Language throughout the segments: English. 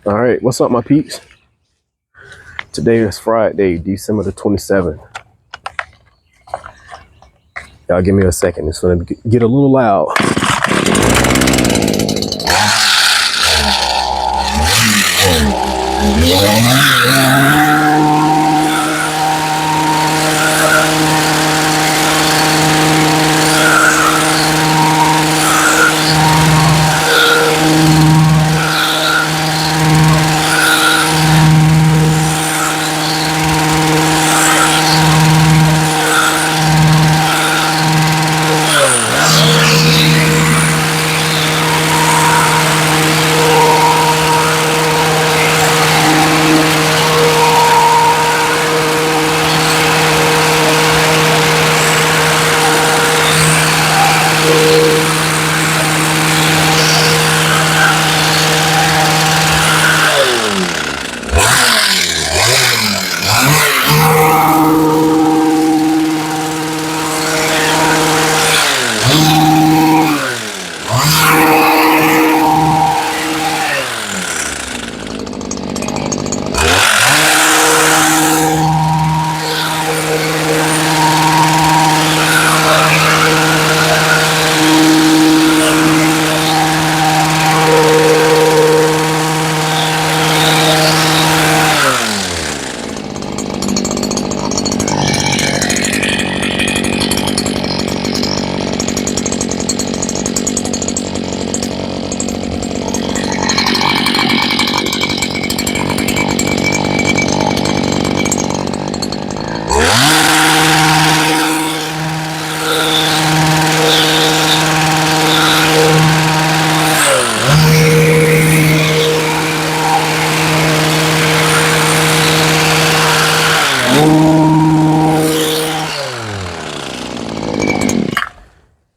All right, what's up, my peeps? Today is Friday, December the 27th. Y'all give me a second. It's gonna get a little loud.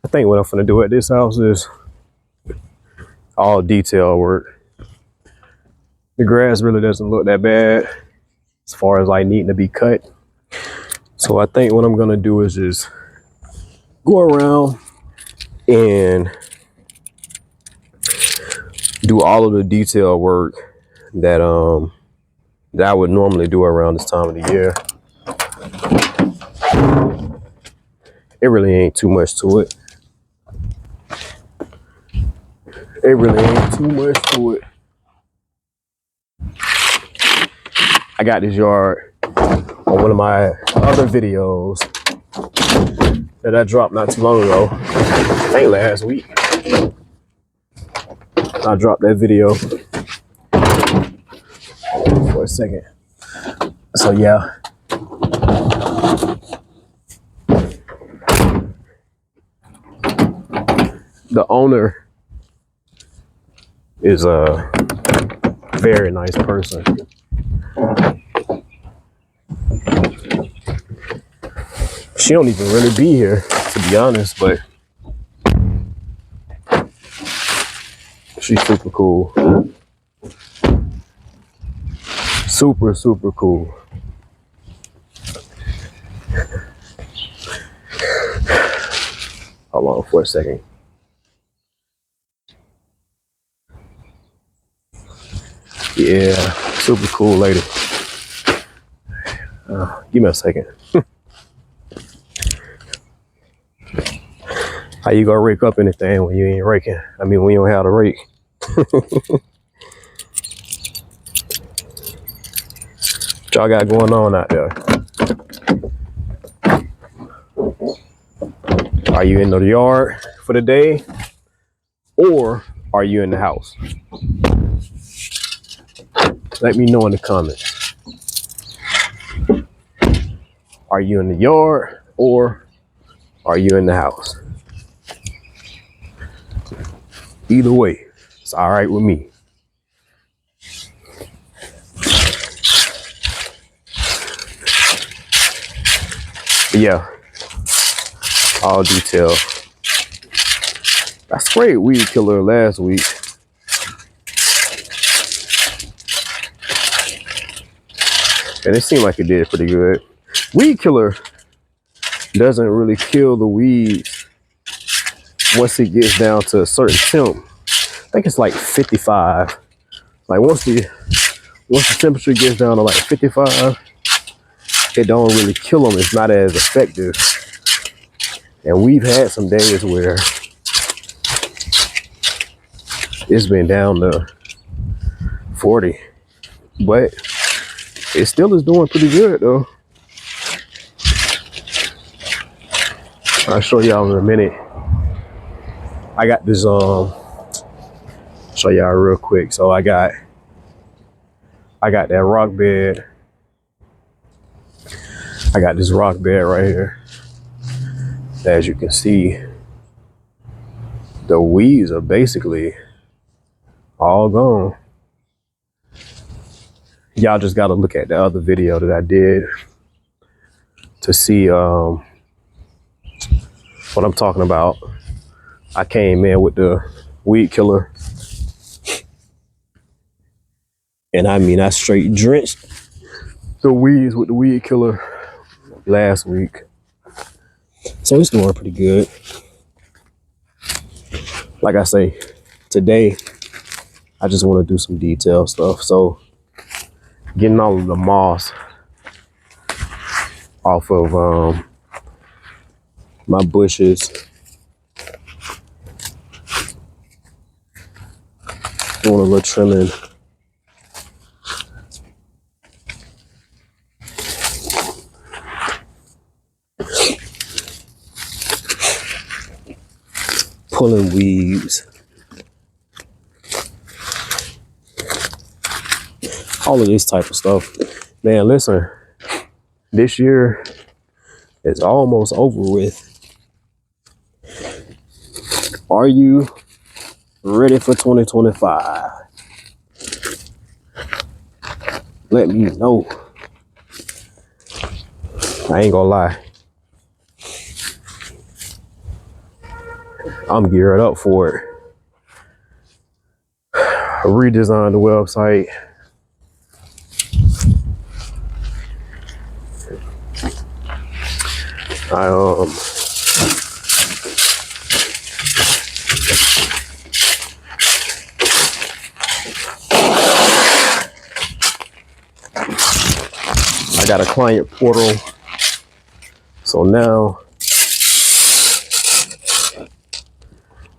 I think what I'm gonna do at this house is all detail work. The grass really doesn't look that bad as far as like needing to be cut. So I think what I'm gonna do is just go around and do all of the detail work that I would normally do around this time of the year. It really ain't too much to it. It really ain't too much to it. I got this yard on one of my other videos that I dropped not too long ago. I think last week. I dropped that video for a second. So yeah. The owner is a very nice person. She don't even really be here, to be honest, but she's super cool. Super, super cool. Hold on for a second. Yeah, super cool lady. Give me a second. How you gonna rake up anything when you ain't raking? I mean, when you don't have to rake. What y'all got going on out there? Are you in the yard for the day, or are you in the house? Let me know in the comments. Are you in the yard, or are you in the house? Either way, it's all right with me. But yeah, all detail. I sprayed weed killer last week. And it seemed like it did pretty good. Weed killer doesn't really kill the weeds once it gets down to a certain temp. I think it's like 55 Like once the temperature gets down to like 55, it don't really kill them. It's not as effective. And we've had some days where it's been down to 40, but it still is doing pretty good though. I'll show y'all in a minute. I got this show y'all real quick. So I got that rock bed. I got this rock bed right here. As you can see, the weeds are basically all gone. Y'all just gotta look at the other video that I did to see what I'm talking about. I came in with the weed killer, and I mean I straight drenched the weeds with the weed killer last week. So it's doing pretty good. Like I say, today I just want to do some detail stuff. So getting all of the moss off of my bushes, doing a little trimming. Pulling weeds. All of this type of stuff. Man, listen, this year is almost over with. Are you ready for 2025? Let me know. I ain't gonna lie. I'm geared up for it. I redesigned the website. I got a client portal. So now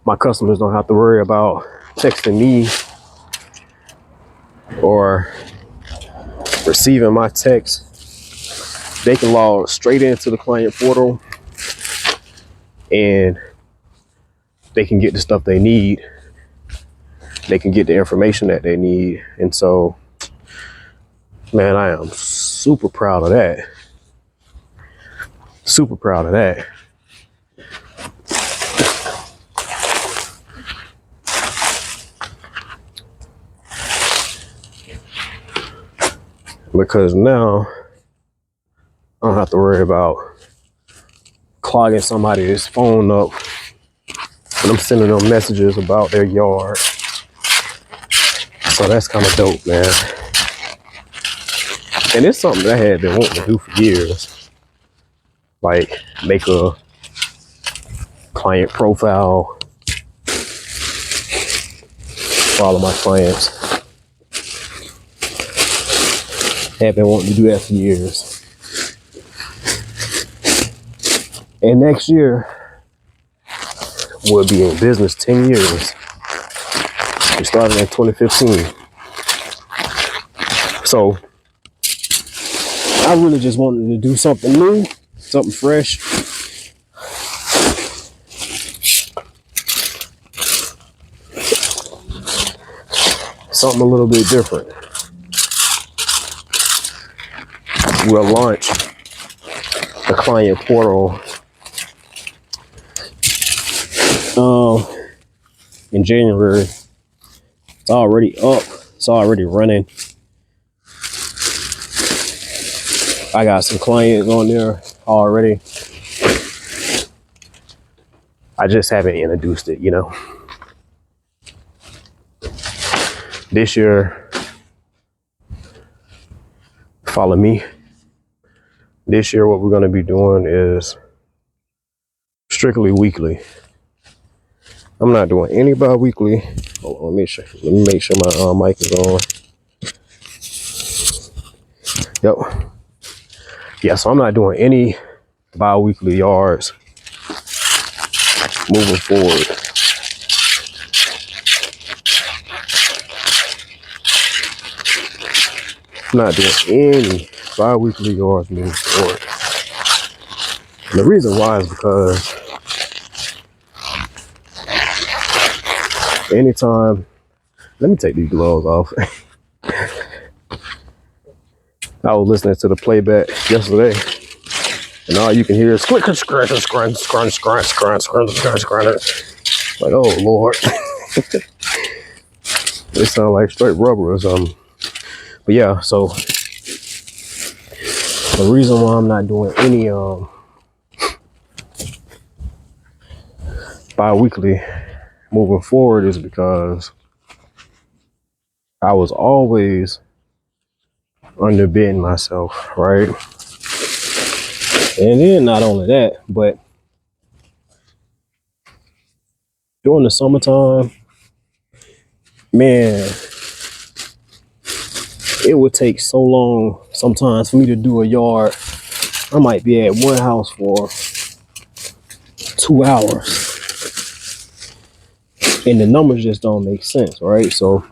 my customers don't have to worry about texting me or receiving my text. They can log straight into the client portal and they can get the stuff they need. They can get the information that they need. And so, man, I am super proud of that. Super proud of that. Because now I don't have to worry about clogging somebody's phone up when I'm sending them messages about their yard. So that's kind of dope, man. And it's something that I had been wanting to do for years. Like make a client profile for all of my clients. Have been wanting to do that for years. And next year, we'll be in business 10 years. We started in 2015. So I really just wanted to do something new, something fresh. Something a little bit different. We'll launch the client portal in January. It's already up. It's already running. I got some clients on there already. I just haven't introduced it, you know. This year, follow me. This year, what we're going to be doing is strictly weekly. I'm not doing any bi-weekly. Hold on, let me make sure my mic is on. Yep. Yeah, so I'm not doing any bi-weekly yards moving forward. I'm not doing any bi-weekly yards moving forward. And the reason why is because anytime, let me take these gloves off. I was listening to the playback yesterday, and all you can hear is scrunch, scrunch, scrunch, scrunch, scrunch, scrunch, scrunch, scrunch, scrunch. Like, oh Lord. They sound like straight rubber or something. But yeah, so the reason why I'm not doing any bi-weekly moving forward is because I was always underbidding myself, right? And then not only that, but during the summertime, man, it would take so long sometimes for me to do a yard. I might be at one house for 2 hours. And the numbers just don't make sense, right? So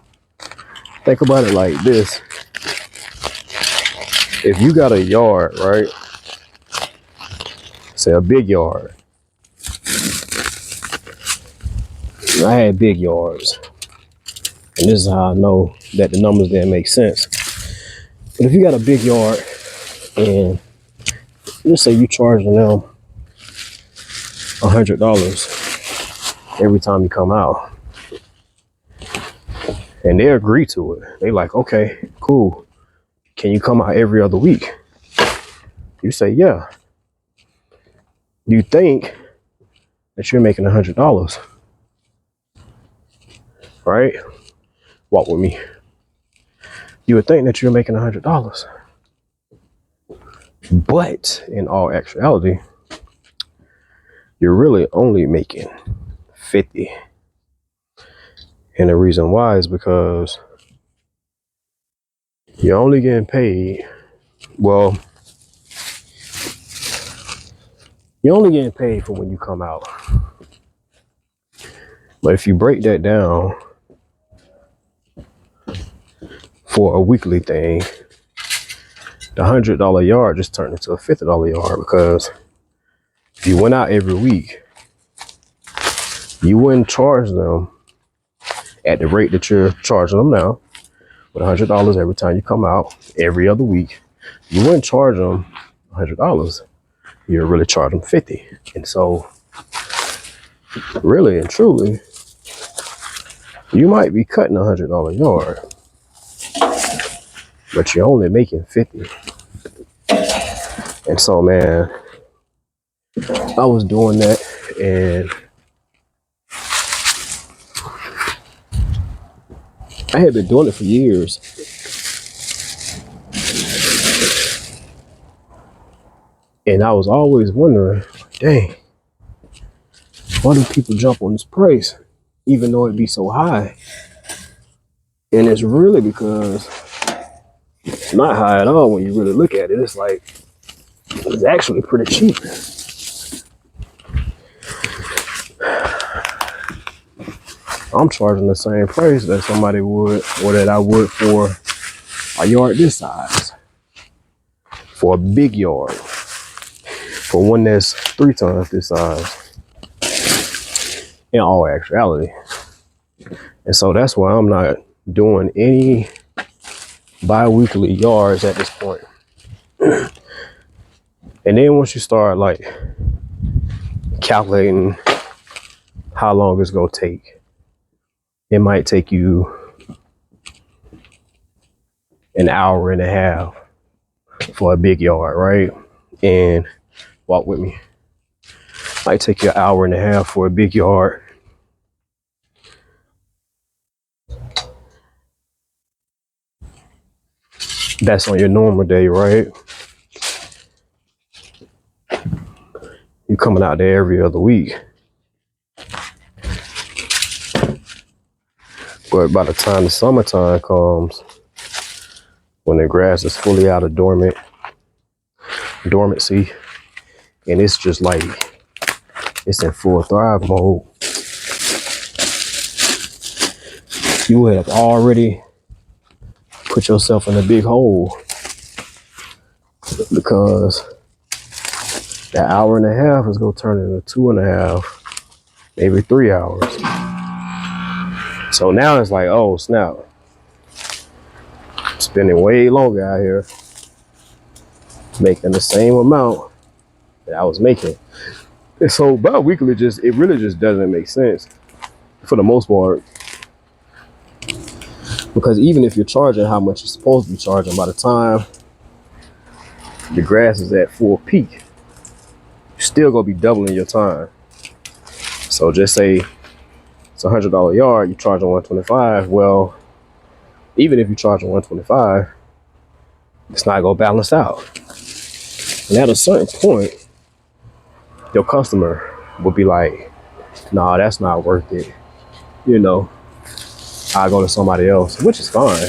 think about it like this. If you got a yard, right? Say a big yard. I had big yards. And this is how I know that the numbers didn't make sense. But if you got a big yard and let's say you charging them $100 every time you come out, and they agree to it. They like, okay, cool. Can you come out every other week? You say, yeah. You think that you're making $100, right? Walk with me. You would think that you're making $100, but in all actuality, you're really only making 50. And the reason why is because you're only getting paid, well, you're only getting paid for when you come out. But if you break that down for a weekly thing, the $100 yard just turned into a $50 yard, because if you went out every week, you wouldn't charge them at the rate that you're charging them now, with $100 every time you come out every other week. You wouldn't charge them $100. You're really charging 50. And so really and truly, you might be cutting $100 yard, but you're only making 50. And so, man, I was doing that, and I had been doing it for years. And I was always wondering, dang, why do people jump on this price, even though it be so high? And it's really because it's not high at all when you really look at it. It's like, it's actually pretty cheap. I'm charging the same price that somebody would, or that I would for a yard this size, for a big yard, for one that's 3 times this size, in all actuality. And so that's why I'm not doing any bi-weekly yards at this point. And then once you start like calculating how long it's gonna take, it might take you an hour and a half for a big yard, right? And walk with me. Might take you an hour and a half for a big yard. That's on your normal day, right? You're coming out there every other week. But by the time the summertime comes, when the grass is fully out of dormancy, and it's just like it's in full thrive mode, you have already put yourself in a big hole, because that hour and a half is gonna turn into 2.5, maybe 3 hours. So now it's like, oh snap, I'm spending way longer out here making the same amount that I was making. And so bi-weekly it really just doesn't make sense for the most part. Because even if you're charging how much you're supposed to be charging, by the time the grass is at full peak, you're still gonna be doubling your time. So just say it's $100 a yard, you're charging $125. Well, even if you're charging $125, it's not gonna balance out. And at a certain point, your customer will be like, nah, that's not worth it. You know, I'll go to somebody else, which is fine.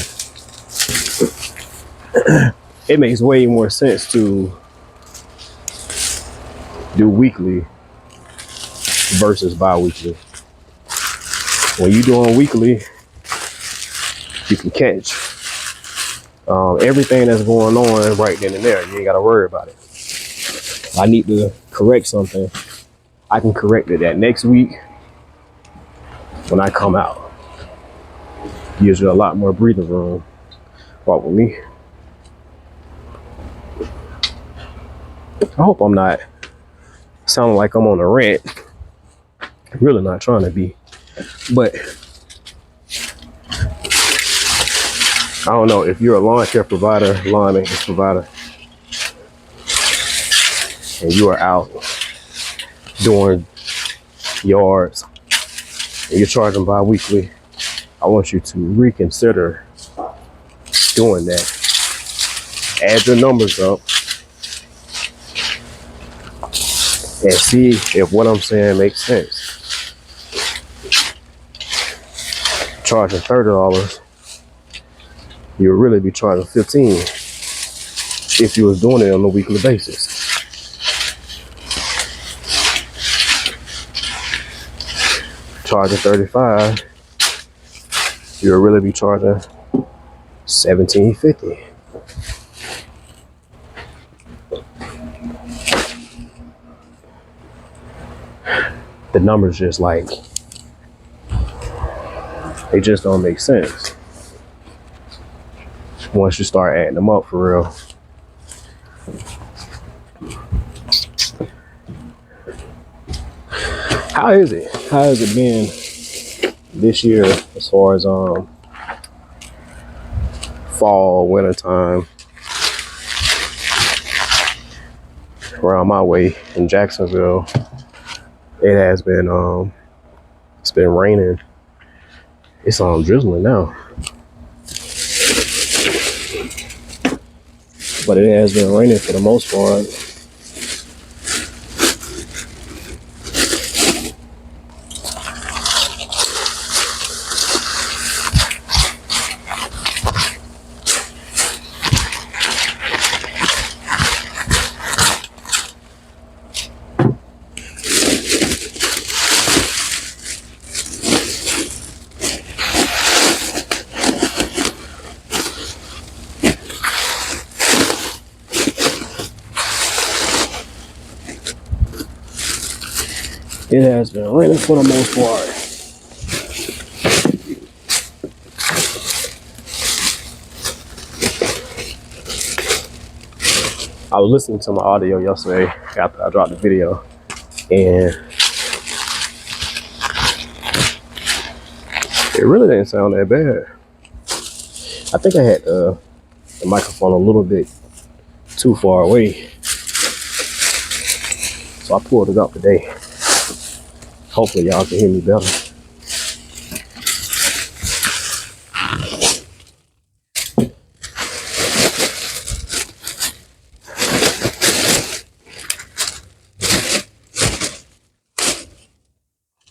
It makes way more sense to do weekly versus bi-weekly. When you're doing weekly, you can catch everything that's going on right then and there. You ain't got to worry about it. I need to correct something, I can correct it that next week when I come out. Gives you a lot more breathing room. Walk with me. I hope I'm not sounding like I'm on a rant. I'm really not trying to be. But I don't know, if you're a lawn care provider, lawn maintenance provider, and you are out doing yards and you're charging bi-weekly, I want you to reconsider doing that. Add your numbers up and see if what I'm saying makes sense. Charging $30, you'll really be charging $15 if you was doing it on a weekly basis. Charging $35, you'll really be charging $17.50. The numbers just like, they just don't make sense once you start adding them up for real. How is it? How has it been this year as far as fall, winter time around my way in Jacksonville? It has been it's been raining. It's drizzling now, but it has been raining for the most part. It has been raining for the most part. I was listening to my audio yesterday after I dropped the video, and it really didn't sound that bad. I think I had the microphone a little bit too far away, so I pulled it up today. Hopefully y'all can hear me better.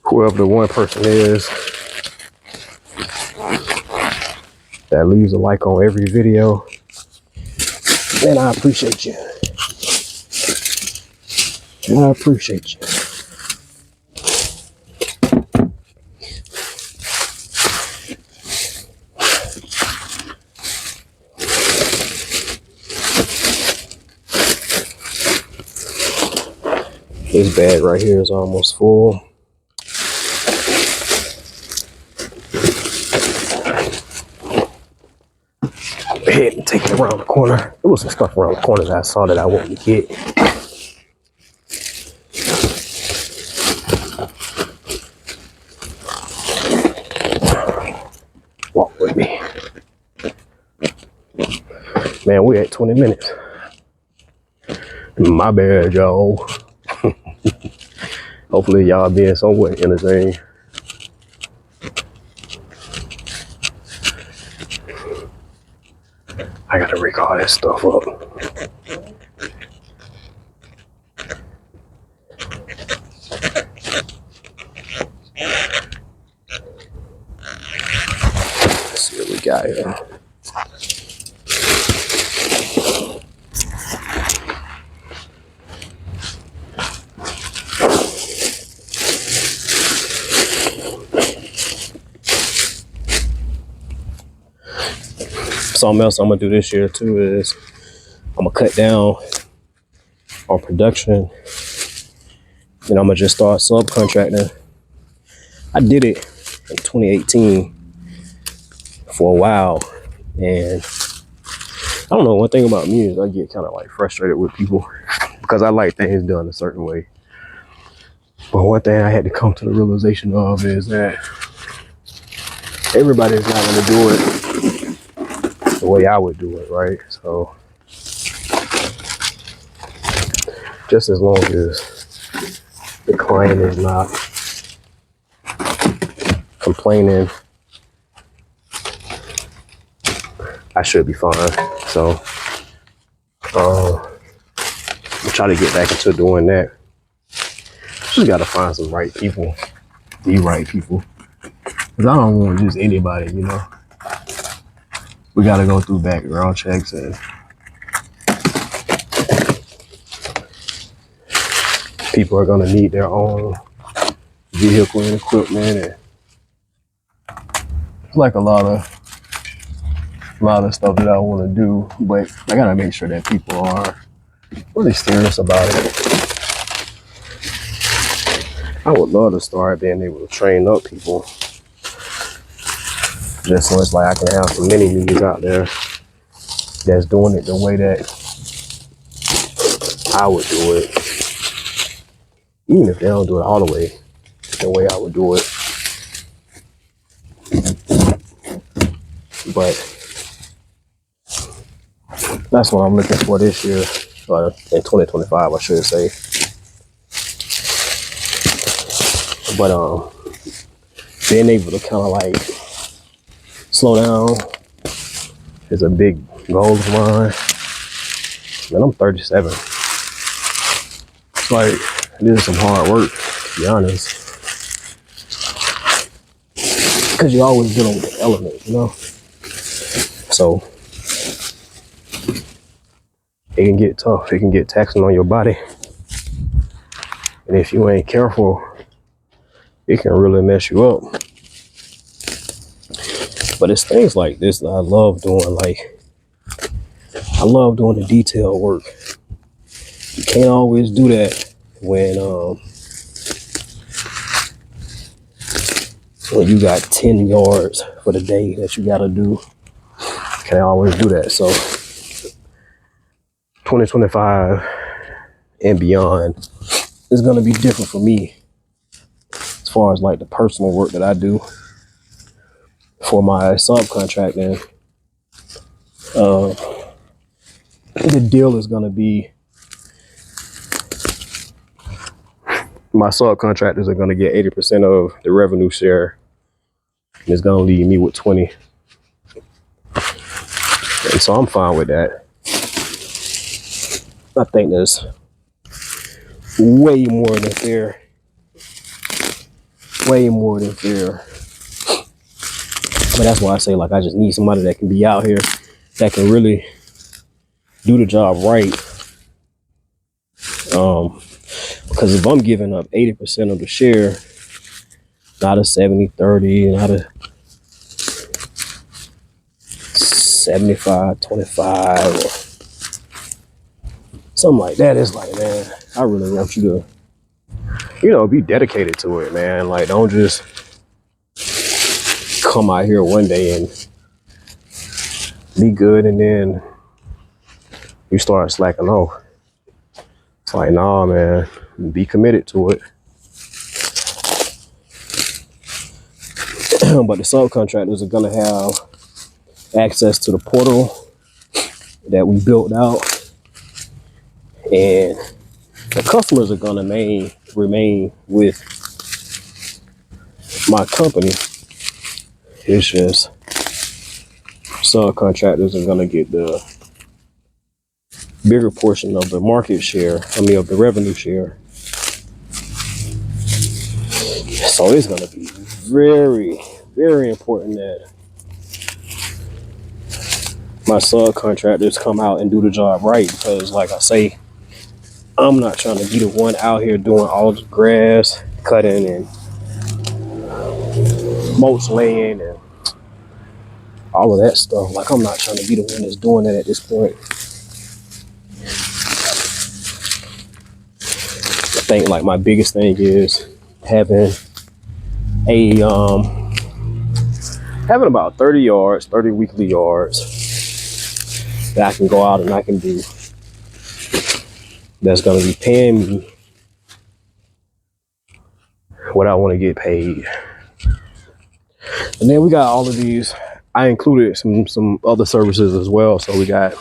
Whoever the one person is that leaves a like on every video. Man, I appreciate you. I appreciate you. This bag right here is almost full. Go ahead and take it around the corner. There was some stuff around the corner that I saw that I wanted to get. Walk with me. Man, we're at 20 minutes. My bad, y'all. Hopefully y'all being somewhat entertained. I gotta rig all that stuff up. Let's see what we got here. Something else I'm gonna do this year too is I'm gonna cut down on production and I'm gonna just start subcontracting. I did it in 2018 for a while, and I don't know, one thing about me is I get kind of like frustrated with people because I like things done a certain way. But one thing I had to come to the realization of is that everybody's not gonna do it the way I would do it, right? So just as long as the client is not complaining, I should be fine. So I'll try to get back into doing that. Just gotta find some right people, the right people. Cause I don't want just anybody, you know. We gotta go through background checks and people are gonna need their own vehicle and equipment, and it's like a lot of stuff that I want to do, but I gotta make sure that people are really serious about it. I would love to start being able to train up people, just so it's like I can have some mini me's out there that's doing it the way that I would do it, even if they don't do it all the way I would do it. But that's what I'm looking for this year, in 2025, I should say. But being able to kind of like slow down is a big goal of mine. Man, I'm 37. It's like, this is some hard work, to be honest. Because you're always dealing with the element, you know? So it can get tough. It can get taxing on your body. And if you ain't careful, it can really mess you up. But it's things like this that I love doing. Like, I love doing the detail work. You can't always do that when you got 10 yards for the day that you gotta do. You can't always do that. So 2025 and beyond is gonna be different for me as far as like the personal work that I do for my subcontracting. The deal is gonna be my subcontractors are gonna get 80% of the revenue share, and it's gonna leave me with 20. And so I'm fine with that. I think that's way more than fair. Way more than fair But that's why I say, like, I just need somebody that can be out here, that can really do the job right. Because if I'm giving up 80% of the share, not a 70-30, not a 75-25 or something like that, it's like, man, I really want you to, you know, be dedicated to it, man. Like, don't just come out here one day and be good and then you start slacking off. It's like, nah, man, be committed to it. But the subcontractors are gonna have access to the portal that we built out, and the customers are gonna remain with my company. It's just subcontractors are gonna get the bigger portion of the market share, of the revenue share. So it's gonna be very, very important that my subcontractors come out and do the job right, because like I say, I'm not trying to be the one out here doing all the grass cutting and mulch laying and all of that stuff. Like, I'm not trying to be the one that's doing that at this point. I think like my biggest thing is having about 30 weekly yards that I can go out and I can do, that's going to be paying me what I want to get paid. And then we got all of these. I included some other services as well. So we got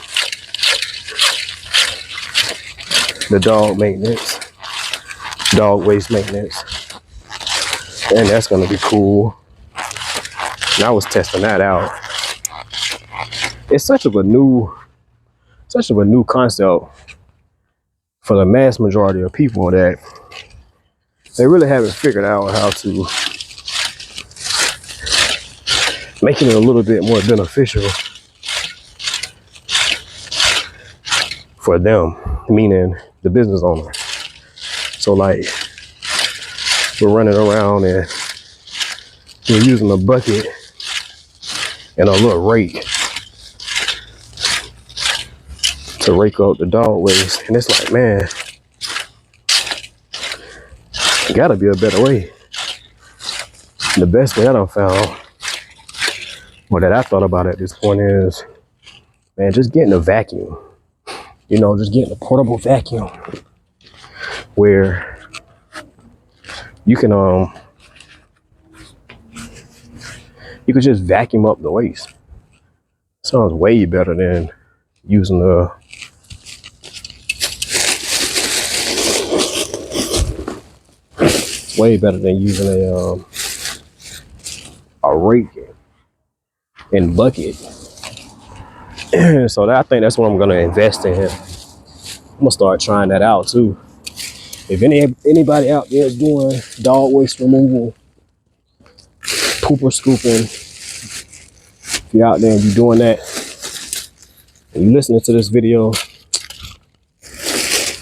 the dog maintenance, dog waste maintenance, and that's going to be cool. And I was testing that out. It's such of a new concept for the mass majority of people that they really haven't figured out how to make it a little bit more beneficial for them, meaning the business owner. So like, we're running around and we're using a bucket and a little rake to rake up the dog waste. And it's like, man, gotta be a better way. The best way I done found, or that I thought about at this point, is, man, just getting a vacuum. You know, just getting a portable vacuum where you can just vacuum up the waste. Sounds way better than using a rake and bucket. So I think that's what I'm gonna invest in. I'm gonna start trying that out too. If anybody out there is doing dog waste removal, pooper scooping, if you're out there and you're doing that, and you're listening to this video,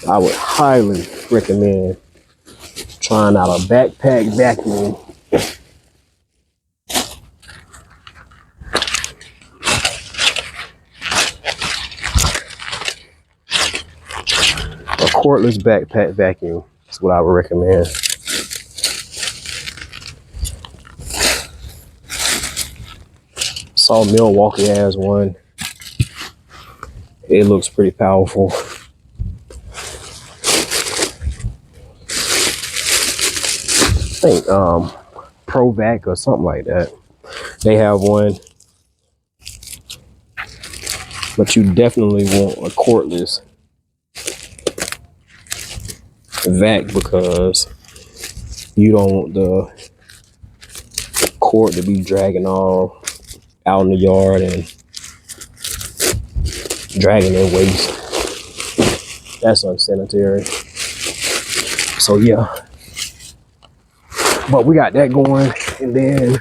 I would highly recommend trying out a backpack vacuum. A cordless backpack vacuum is what I would recommend. Saw Milwaukee has one. It looks pretty powerful. I think Provac or something like that. They have one. But you definitely want a cordless vac, because you don't want the cord to be dragging all out in the yard and dragging in waste. That's unsanitary. So yeah, but we got that going, and then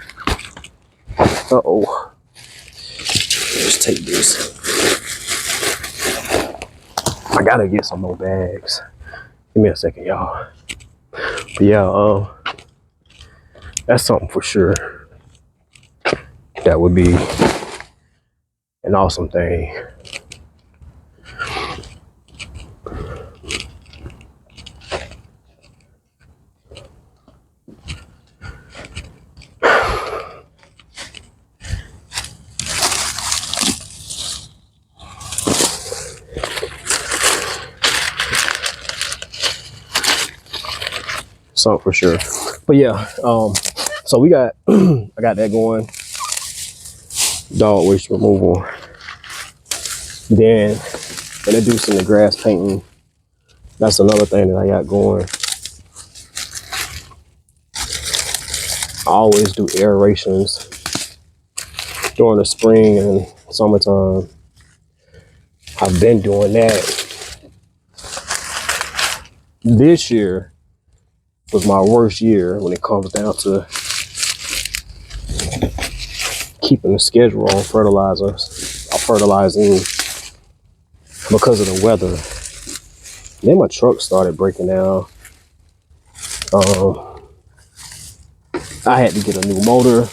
Uh-oh. Let's take this. I gotta get some more bags. Give me a second, y'all. But yeah, that's something for sure. That would be an awesome thing. Something for sure. But yeah, so we got I got that going. Dog waste removal. Then introducing the grass painting. That's another thing that I got going. I always do aerations during the spring and summertime. I've been doing that. This year was my worst year when it comes down to keeping the schedule on fertilizing because of the weather. Then my truck started breaking down. I had to get a new motor.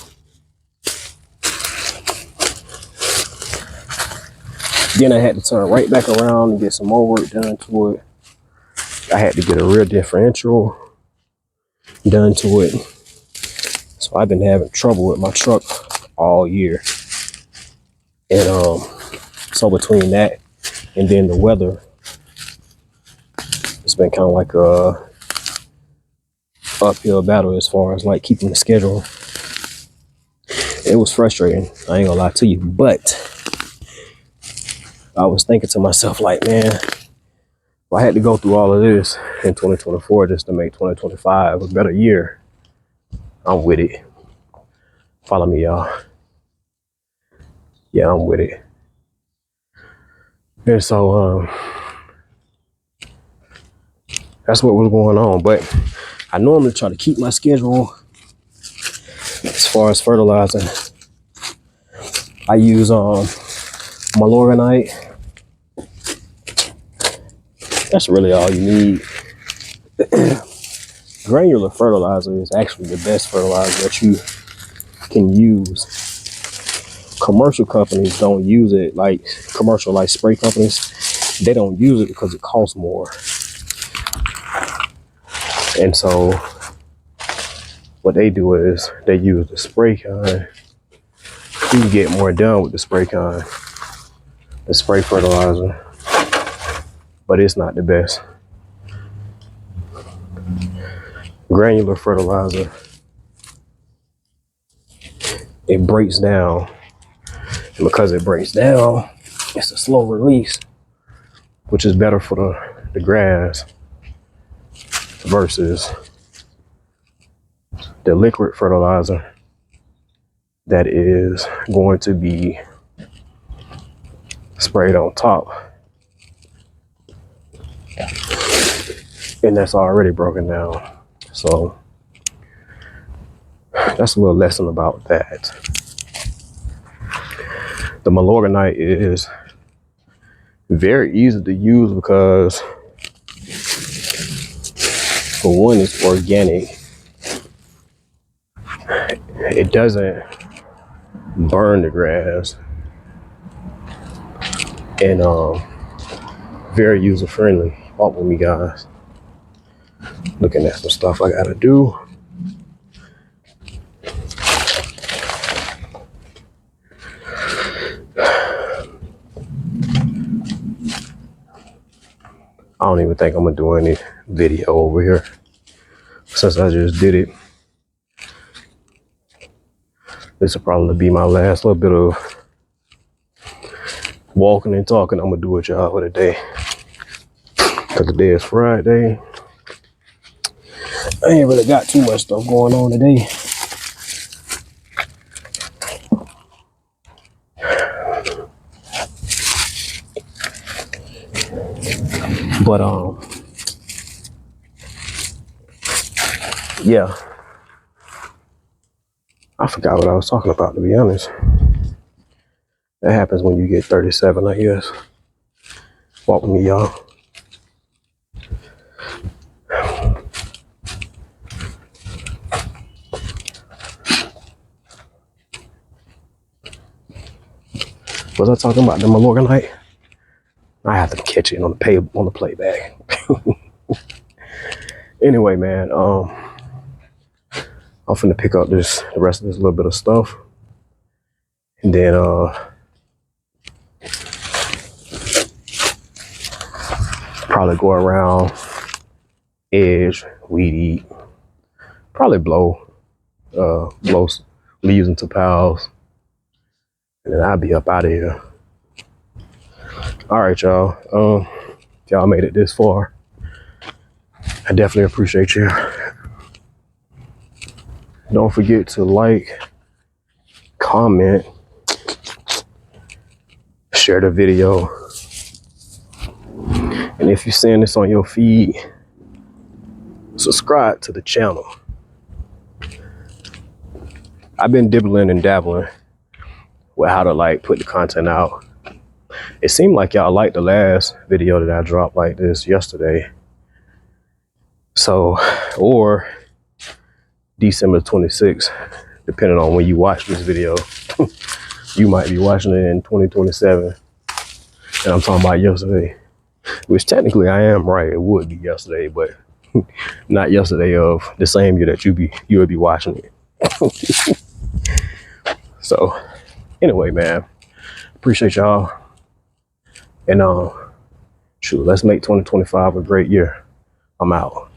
Then I had to turn right back around and get some more work done to it. I had to get a rear differential done to it. So I've been having trouble with my truck all year. And so between that and then the weather, it's been kind of like a uphill battle as far as like keeping the schedule. It was frustrating, I ain't gonna lie to you, but I was thinking to myself like, man, if I had to go through all of this in 2024 just to make 2025 a better year, I'm with it. Follow me, y'all. Yeah, I'm with it. And so that's what was going on. But I normally try to keep my schedule as far as fertilizing. I use malorganite. That's really all you need. Granular fertilizer is actually the best fertilizer that you can use. Commercial companies don't use it, like commercial like spray companies, they don't use it because it costs more. And so what they do is they use the spray kind. You can get more done with the spray kind, the spray fertilizer, but it's not the best. Granular fertilizer, it breaks down. And because it breaks down, it's a slow release, which is better for the grass versus the liquid fertilizer that is going to be sprayed on top. And that's already broken down. So that's a little lesson about that. The malorganite is very easy to use because, for one, it's organic. It doesn't burn the grass, and very user friendly. Walk with me, guys. Looking at some stuff I gotta do. I don't even think I'm gonna do any video over here since I just did it. This will probably be my last little bit of walking and talking I'm gonna do with y'all for today. Cause today is Friday. I ain't really got too much stuff going on today. But yeah, I forgot what I was talking about, to be honest. That happens when you get 37, I guess. Walk with me, y'all. Was I talking about the Malorganite? I have to catch it on the playback. Anyway, man, I'm finna pick up the rest of this little bit of stuff, and then probably go around, edge, weed eat, probably blow leaves into piles, and then I'll be up out of here. All right, y'all. Y'all made it this far. I definitely appreciate you. Don't forget to like, comment, share the video. And if you're seeing this on your feed, subscribe to the channel. I've been dibbling and dabbling with how to like put the content out. It seemed like y'all liked the last video that I dropped like this yesterday. So, or December 26th, depending on when you watch this video. You might be watching it in 2027. And I'm talking about yesterday. Which technically I am right. It would be yesterday, but not yesterday of the same year that you would be watching it. So anyway, man, appreciate y'all. And shoot, let's make 2025 a great year. I'm out.